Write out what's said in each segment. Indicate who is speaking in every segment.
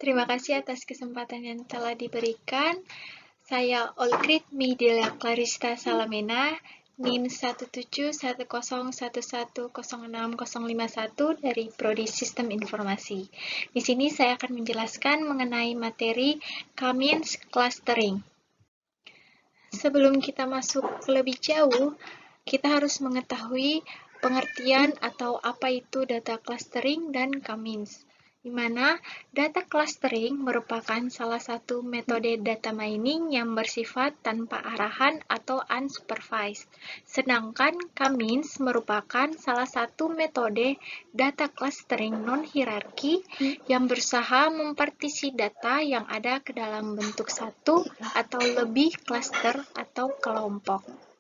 Speaker 1: Terima kasih atas kesempatan yang telah diberikan. Saya Olgrid Midelia Clarista Salamena, NIM 17101106051 dari Prodi Sistem Informasi. Di sini saya akan menjelaskan mengenai materi Cummins Clustering. Sebelum kita masuk lebih jauh, kita harus mengetahui pengertian atau apa itu data clustering dan Cummins, di mana data clustering merupakan salah satu metode data mining yang bersifat tanpa arahan atau unsupervised. Sedangkan Cummins merupakan salah satu metode data clustering non-hierarki yang berusaha mempartisi data yang ada ke dalam bentuk satu atau lebih klaster atau kelompok.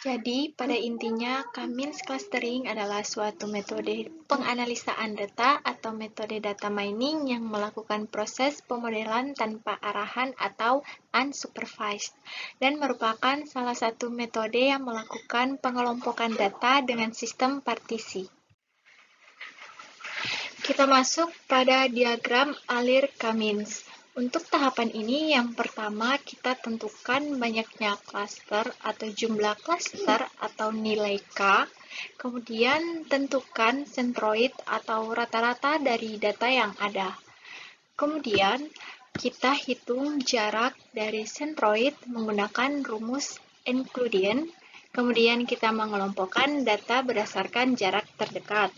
Speaker 1: Jadi, pada intinya, Cummins Clustering adalah suatu metode penganalisaan data atau metode data mining yang melakukan proses pemodelan tanpa arahan atau unsupervised, dan merupakan salah satu metode yang melakukan pengelompokan data dengan sistem partisi. Kita masuk pada diagram alir Cummins. Untuk tahapan ini, yang pertama kita tentukan banyaknya klaster atau jumlah klaster atau nilai K. Kemudian tentukan sentroid atau rata-rata dari data yang ada. Kemudian kita hitung jarak dari sentroid menggunakan rumus Euclidean. Kemudian kita mengelompokkan data berdasarkan jarak terdekat.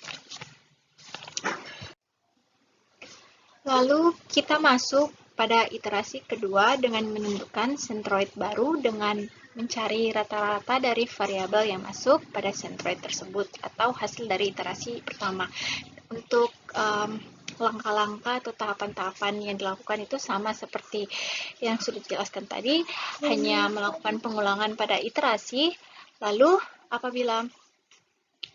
Speaker 1: Lalu kita masuk pada iterasi kedua dengan menentukan sentroid baru dengan mencari rata-rata dari variabel yang masuk pada sentroid tersebut atau hasil dari iterasi pertama. Untuk langkah-langkah atau tahapan-tahapan yang dilakukan itu sama seperti yang sudah dijelaskan tadi, hanya melakukan pengulangan pada iterasi. Lalu apabila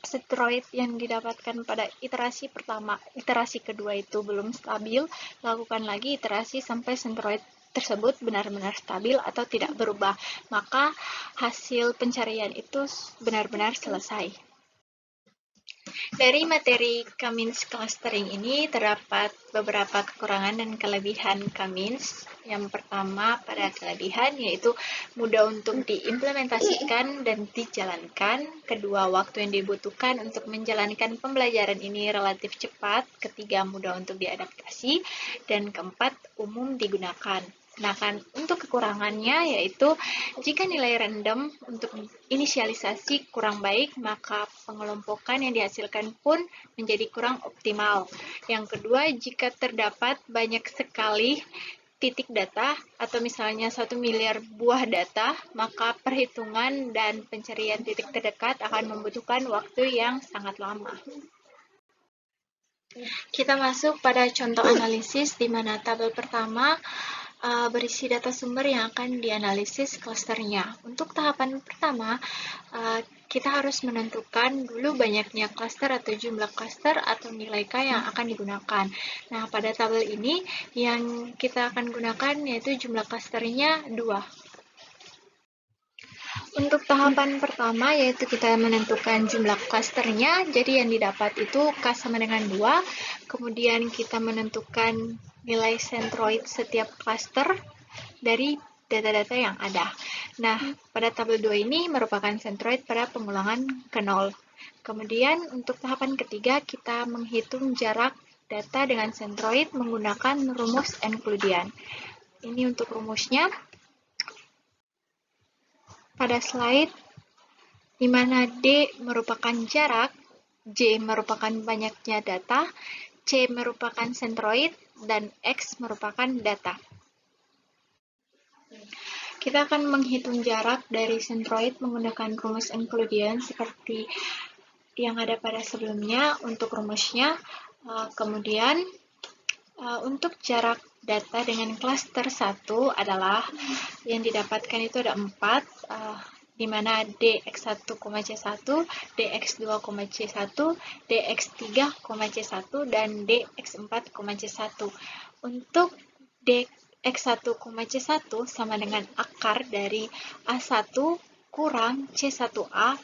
Speaker 1: sentroid yang didapatkan pada iterasi pertama, iterasi kedua itu belum stabil, lakukan lagi iterasi sampai sentroid tersebut benar-benar stabil atau tidak berubah, maka hasil pencarian itu benar-benar selesai. Dari materi Cummins Clustering ini terdapat beberapa kekurangan dan kelebihan Cummins. Yang pertama pada kelebihan yaitu mudah untuk diimplementasikan dan dijalankan. Kedua, waktu yang dibutuhkan untuk menjalankan pembelajaran ini relatif cepat. Ketiga, mudah untuk diadaptasi. Dan keempat, umum digunakan. Sedangkan untuk kekurangannya yaitu jika nilai random untuk inisialisasi kurang baik, maka pengelompokan yang dihasilkan pun menjadi kurang optimal. Yang kedua, jika terdapat banyak sekali titik data atau misalnya 1 miliar buah data, maka perhitungan dan pencarian titik terdekat akan membutuhkan waktu yang sangat lama. Kita masuk pada contoh analisis di mana tabel pertama berisi data sumber yang akan dianalisis klasternya. Untuk tahapan pertama, kita harus menentukan dulu banyaknya klaster atau jumlah klaster atau nilai K yang akan digunakan. Nah, pada tabel ini yang kita akan gunakan yaitu jumlah klasternya 2. Untuk tahapan pertama yaitu kita menentukan jumlah klasternya, jadi yang didapat itu K sama dengan 2, kemudian kita menentukan nilai sentroid setiap klaster dari data-data yang ada. Nah, pada tabel 2 ini merupakan sentroid pada pengulangan ke 0. Kemudian untuk tahapan ketiga kita menghitung jarak data dengan sentroid menggunakan rumus Euclidean. Ini untuk rumusnya. Pada slide, di mana D merupakan jarak, J merupakan banyaknya data, C merupakan sentroid, dan X merupakan data. Kita akan menghitung jarak dari sentroid menggunakan rumus Euclidean seperti yang ada pada sebelumnya untuk rumusnya. Kemudian, untuk jarak data dengan klaster 1 adalah yang didapatkan itu ada 4, di mana dx1,c1, dx2,c1, dx3,c1, dan dx4,c1. Untuk dx1,c1 sama dengan akar dari A1 kurang C1A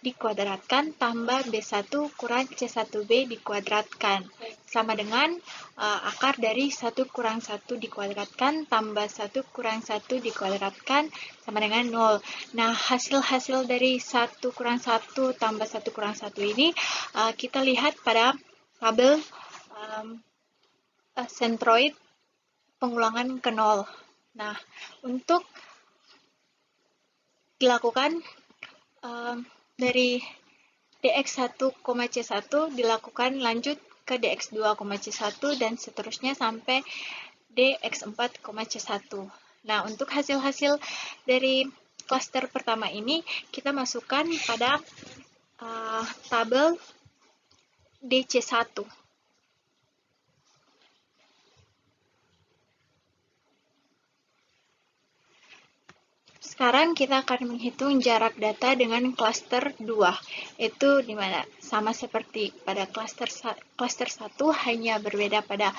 Speaker 1: dikuadratkan tambah B1 kurang C1B dikuadratkan, sama dengan akar dari 1 kurang 1 dikuadratkan tambah 1 kurang 1 dikuadratkan sama dengan 0. Nah, hasil-hasil dari 1 kurang 1 tambah 1 kurang 1 ini kita lihat pada tabel sentroid pengulangan ke 0. Nah, untuk dilakukan dari dx1, c1 dilakukan lanjut ke dx2, c1 dan seterusnya sampai dx4, c1. Nah, untuk hasil-hasil dari klaster pertama ini kita masukkan pada tabel dc1. Sekarang kita akan menghitung jarak data dengan klaster 2, itu dimana sama seperti pada klaster 1, hanya berbeda pada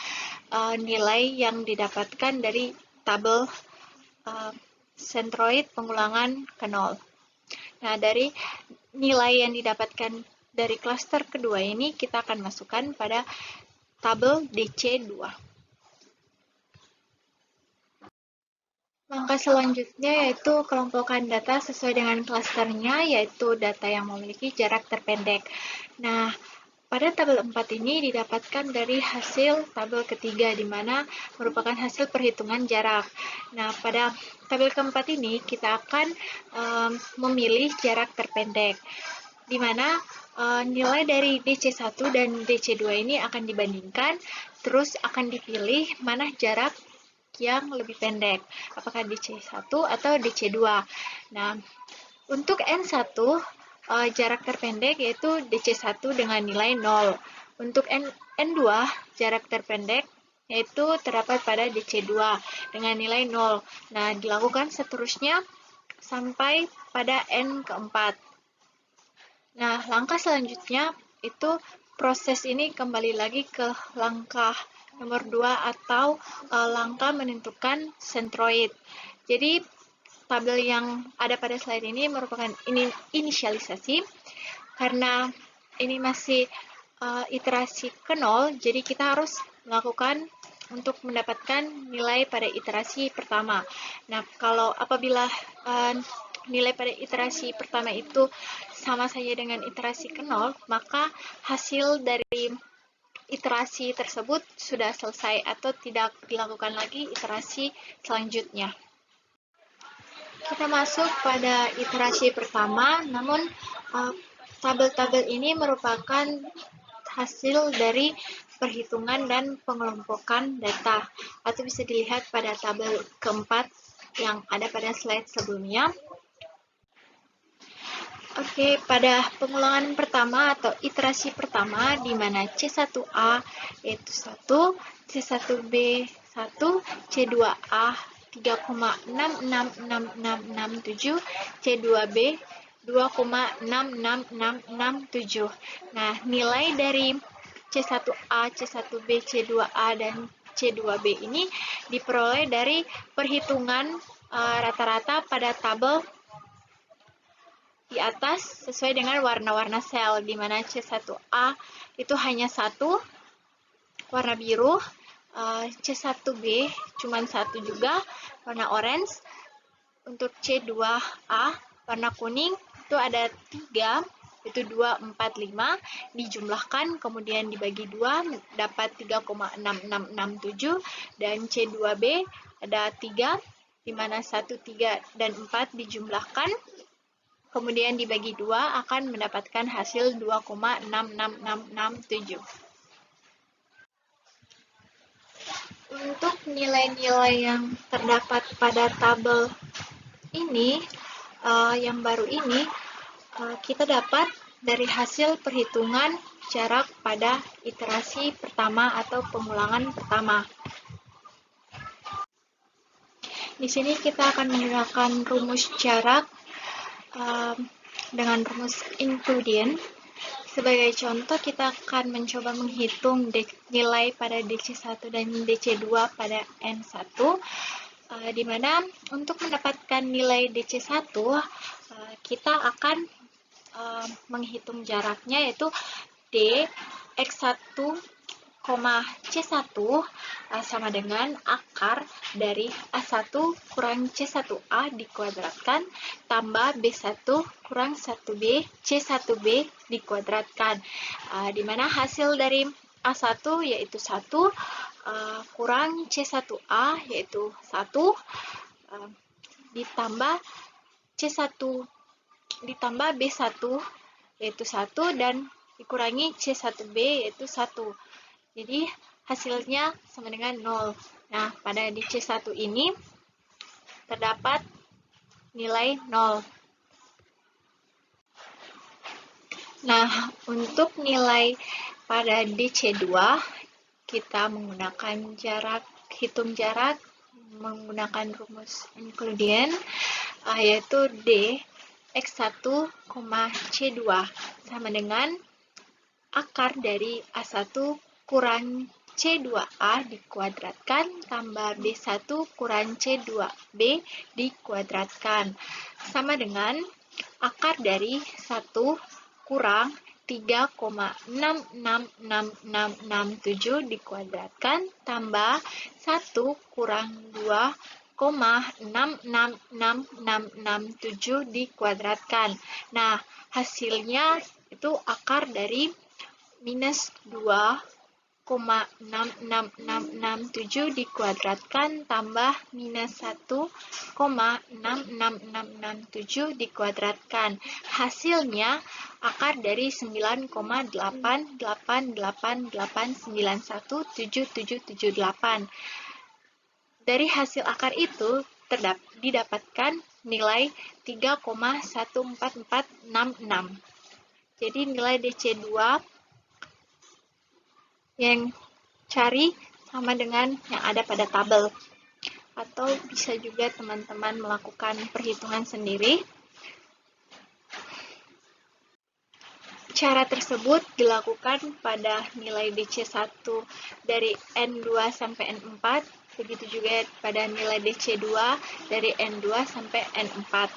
Speaker 1: nilai yang didapatkan dari tabel sentroid pengulangan ke 0. Nah, dari nilai yang didapatkan dari klaster kedua ini kita akan masukkan pada tabel DC2. Langkah selanjutnya yaitu kelompokan data sesuai dengan klasternya, yaitu data yang memiliki jarak terpendek. Nah, pada tabel 4 ini didapatkan dari hasil tabel ketiga, di mana merupakan hasil perhitungan jarak. Nah, pada tabel keempat ini kita akan memilih jarak terpendek, di mana nilai dari DC1 dan DC2 ini akan dibandingkan, terus akan dipilih mana jarak yang lebih pendek, apakah DC1 atau DC2. Nah, untuk N1, jarak terpendek yaitu DC1 dengan nilai 0. Untuk N2, jarak terpendek yaitu terdapat pada DC2 dengan nilai 0. Nah, dilakukan seterusnya sampai pada N keempat. Nah, langkah selanjutnya itu proses ini kembali lagi ke langkah nomor 2 atau langkah menentukan sentroid. Jadi, tabel yang ada pada slide ini merupakan inisialisasi, karena ini masih iterasi ke 0, jadi kita harus melakukan untuk mendapatkan nilai pada iterasi pertama. Nah, kalau apabila nilai pada iterasi pertama itu sama saja dengan iterasi ke 0, maka hasil dari iterasi tersebut sudah selesai atau tidak dilakukan lagi iterasi selanjutnya. Kita masuk pada iterasi pertama, namun tabel-tabel ini merupakan hasil dari perhitungan dan pengelompokan data, atau bisa dilihat pada tabel keempat yang ada pada slide sebelumnya. Oke, pada pengulangan pertama atau iterasi pertama, di mana C1A yaitu 1, C1B 1, C2A 3,666667, C2B 2,66667. Nah, nilai dari C1A, C1B, C2A, dan C2B ini diperoleh dari perhitungan rata-rata pada tabel di atas sesuai dengan warna-warna sel, di mana C1A itu hanya 1 warna biru, C1B cuma 1 juga warna orange, untuk C2A warna kuning itu ada 3, itu 2, 4, 5, dijumlahkan kemudian dibagi 2 dapat 3,6667, dan C2B ada 3, di mana 1, 3, dan 4 dijumlahkan kemudian dibagi 2 akan mendapatkan hasil 2,66667. Untuk nilai-nilai yang terdapat pada tabel ini, yang baru ini, kita dapat dari hasil perhitungan jarak pada iterasi pertama atau pengulangan pertama. Di sini kita akan menggunakan rumus jarak dengan rumus inclusion. Sebagai contoh, kita akan mencoba menghitung nilai pada DC1 dan DC2 pada N1, di mana untuk mendapatkan nilai DC1, kita akan menghitung jaraknya, yaitu D X1, C1 sama dengan akar dari A1 kurang C1A dikuadratkan tambah B1 kurang 1B C1B dikuadratkan. Di mana hasil dari A1 yaitu 1 kurang C1A yaitu 1 ditambah C1 ditambah B1 yaitu 1 dan dikurangi C1B yaitu 1. Jadi hasilnya sama dengan 0. Nah, pada di C1 ini terdapat nilai 0. Nah, untuk nilai pada DC2 kita menggunakan hitung jarak menggunakan rumus Euclidean yaitu D X1, C2 sama dengan akar dari A1 kurang C2A dikuadratkan tambah B1 kurang C2B dikuadratkan sama dengan akar dari 1 kurang 3,666667 dikuadratkan tambah 1 kurang 2,666667 dikuadratkan. Nah, hasilnya itu akar dari minus 2,66667 dikuadratkan tambah minus 1,66667 dikuadratkan. Hasilnya akar dari 9,888891778. Dari hasil akar itu didapatkan nilai 3,14466. Jadi nilai DC2 yang cari sama dengan yang ada pada tabel. Atau bisa juga teman-teman melakukan perhitungan sendiri. Cara tersebut dilakukan pada nilai DC1 dari N2 sampai N4, begitu juga pada nilai DC2 dari N2 sampai N4.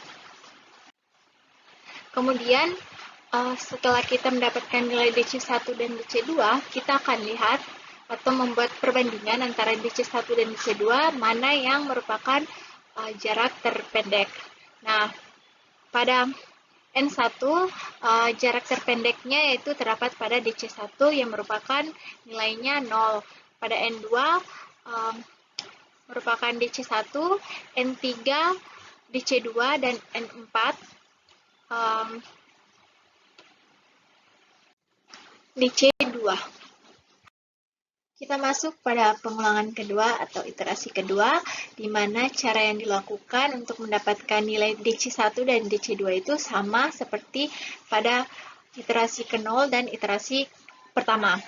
Speaker 1: Kemudian, setelah kita mendapatkan nilai DC1 dan DC2, kita akan lihat atau membuat perbandingan antara DC1 dan DC2, mana yang merupakan jarak terpendek. Nah, pada N1, jarak terpendeknya yaitu terdapat pada DC1 yang merupakan nilainya 0. Pada N2, merupakan DC1, N3, DC2, dan N4, DC2. Kita masuk pada pengulangan kedua atau iterasi kedua, di mana cara yang dilakukan untuk mendapatkan nilai DC1 dan DC2 itu sama seperti pada iterasi ke-0 dan iterasi pertama.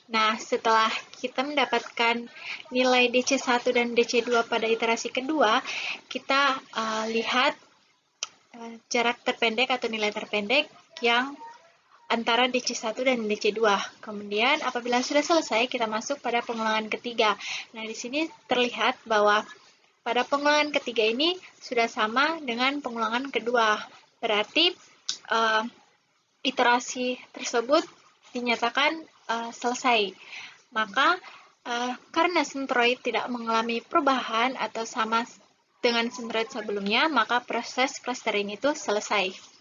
Speaker 1: Nah, setelah kita mendapatkan nilai DC1 dan DC2 pada iterasi kedua, kita lihat jarak terpendek atau nilai terpendek yang antara DC1 dan DC2. Kemudian apabila sudah selesai, kita masuk pada pengulangan ketiga. Nah, di sini terlihat bahwa pada pengulangan ketiga ini sudah sama dengan pengulangan kedua. Berarti iterasi tersebut dinyatakan selesai. Maka karena sentroid tidak mengalami perubahan atau sama dengan sentroid sebelumnya, maka proses clustering itu selesai.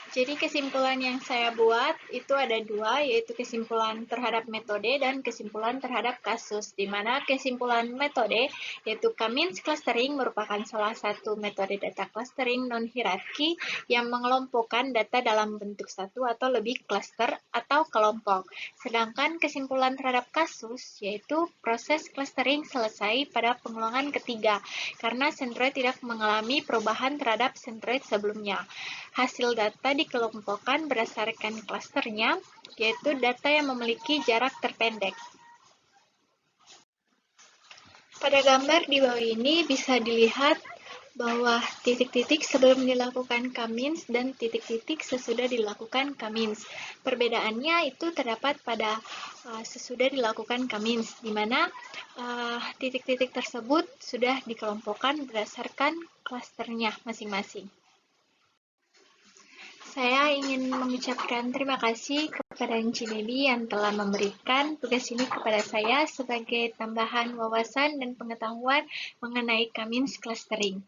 Speaker 1: Jadi kesimpulan yang saya buat itu ada dua, yaitu kesimpulan terhadap metode dan kesimpulan terhadap kasus. Di mana kesimpulan metode, yaitu K-means clustering merupakan salah satu metode data clustering non-hierarki yang mengelompokkan data dalam bentuk satu atau lebih cluster atau kelompok. Sedangkan kesimpulan terhadap kasus, yaitu proses clustering selesai pada pengulangan ketiga, karena sentroid tidak mengalami perubahan terhadap sentroid sebelumnya. Hasil data dikelompokkan berdasarkan klasternya, yaitu data yang memiliki jarak terpendek. Pada gambar di bawah ini bisa dilihat bahwa titik-titik sebelum dilakukan K-means dan titik-titik sesudah dilakukan K-means. Perbedaannya itu terdapat pada sesudah dilakukan K-means, di mana titik-titik tersebut sudah dikelompokkan berdasarkan klasternya masing-masing. saya ingin mengucapkan terima kasih kepada Enci Debbie yang telah memberikan tugas ini kepada saya sebagai tambahan wawasan dan pengetahuan mengenai Cummins clustering.